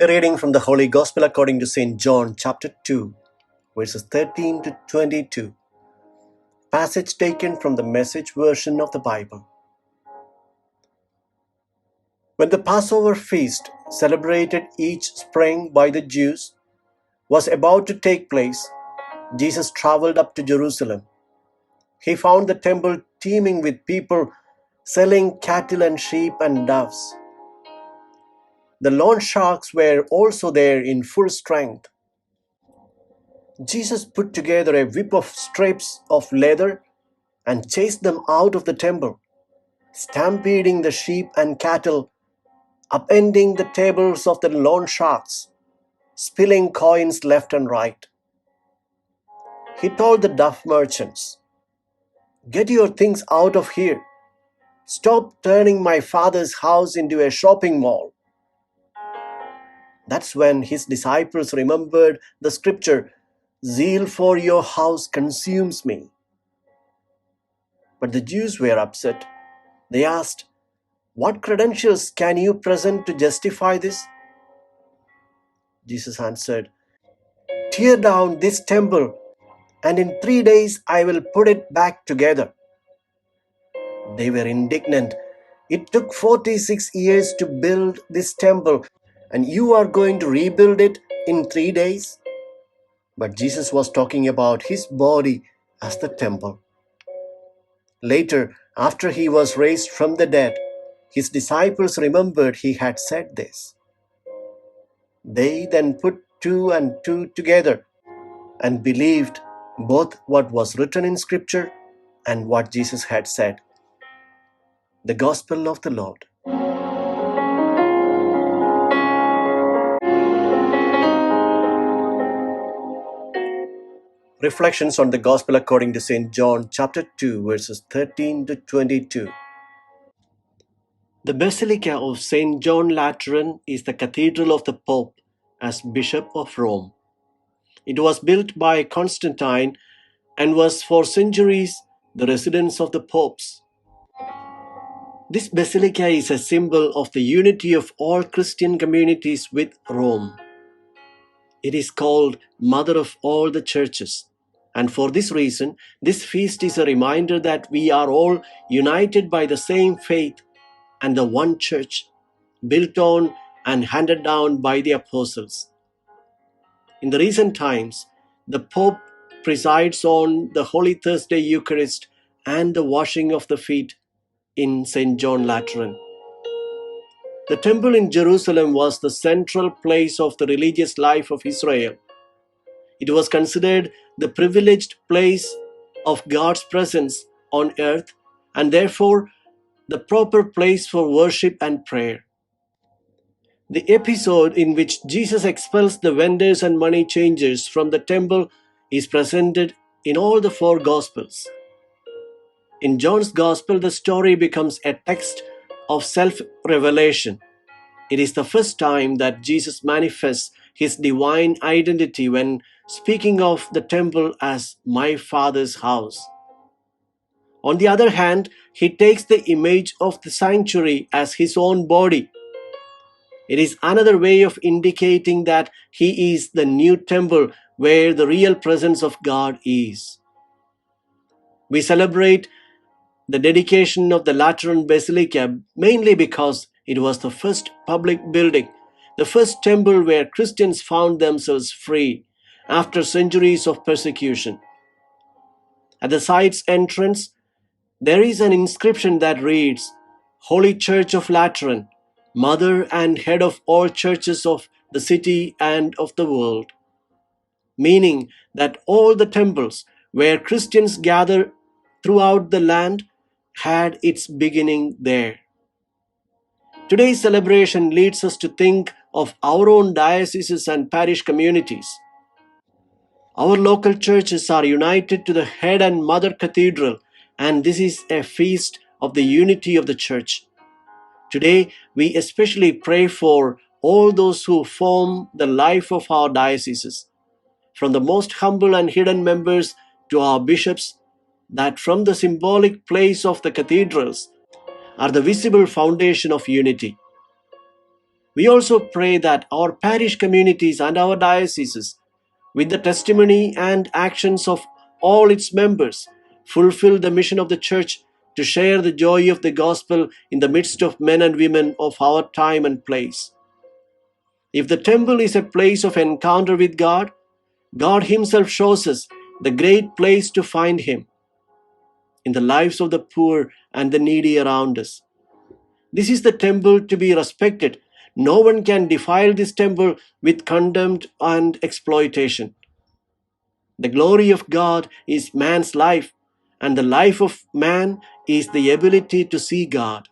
A reading from the Holy Gospel according to St. John, chapter 2, verses 13 to 22. Passage taken from the Message version of the Bible. When the Passover feast, celebrated each spring by the Jews, was about to take place, Jesus traveled up to Jerusalem. He found the temple teeming with people selling cattle and sheep and doves. The loan sharks were also there in full strength. Jesus put together a whip of strips of leather and chased them out of the temple, stampeding the sheep and cattle, upending the tables of the loan sharks, spilling coins left and right. He told the dove merchants, "Get your things out of here. Stop turning my father's house into a shopping mall." That's when his disciples remembered the scripture, "Zeal for your house consumes me." But the Jews were upset. They asked, "What credentials can you present to justify this?" Jesus answered, "Tear down this temple, and in 3 days I will put it back together." They were indignant. "It took 46 years to build this temple, and you are going to rebuild it in 3 days? But Jesus was talking about his body as the temple. Later, after he was raised from the dead, his disciples remembered he had said this. They then put 2 and 2 together and believed both what was written in Scripture and what Jesus had said. The Gospel of the Lord. Reflections on the Gospel according to St. John, chapter 2, verses 13 to 22. The Basilica of St. John Lateran is the cathedral of the Pope as Bishop of Rome. It was built by Constantine and was for centuries the residence of the popes. This basilica is a symbol of the unity of all Christian communities with Rome. It is called Mother of all the churches, and for this reason, this feast is a reminder that we are all united by the same faith and the one church, built on and handed down by the apostles. In the recent times, the Pope presides on the Holy Thursday Eucharist and the washing of the feet in St. John Lateran. The temple in Jerusalem was the central place of the religious life of Israel. It was considered the privileged place of God's presence on earth and therefore the proper place for worship and prayer. The episode in which Jesus expels the vendors and money changers from the temple is presented in all the 4 Gospels. In John's Gospel, the story becomes a text of self-revelation. It is the first time that Jesus manifests his divine identity when speaking of the temple as my Father's house. On the other hand, he takes the image of the sanctuary as his own body. It is another way of indicating that he is the new temple where the real presence of God is. We celebrate the dedication of the Lateran Basilica mainly because it was the first public building, the first temple where Christians found themselves free after centuries of persecution. At the site's entrance, there is an inscription that reads, "Holy Church of Lateran, Mother and Head of all churches of the city and of the world," meaning that all the temples where Christians gather throughout the land had its beginning there. Today's celebration leads us to think of our own dioceses and parish communities. Our local churches are united to the head and mother cathedral, and this is a feast of the unity of the church. Today, we especially pray for all those who form the life of our dioceses, from the most humble and hidden members to our bishops, that from the symbolic place of the cathedrals are the visible foundation of unity. We also pray that our parish communities and our dioceses, with the testimony and actions of all its members, fulfill the mission of the Church to share the joy of the gospel in the midst of men and women of our time and place. If the temple is a place of encounter with God, God Himself shows us the great place to find Him in the lives of the poor and the needy around us. This is the temple to be respected. No one can defile this temple with contempt and exploitation. The glory of God is man's life, and the life of man is the ability to see God.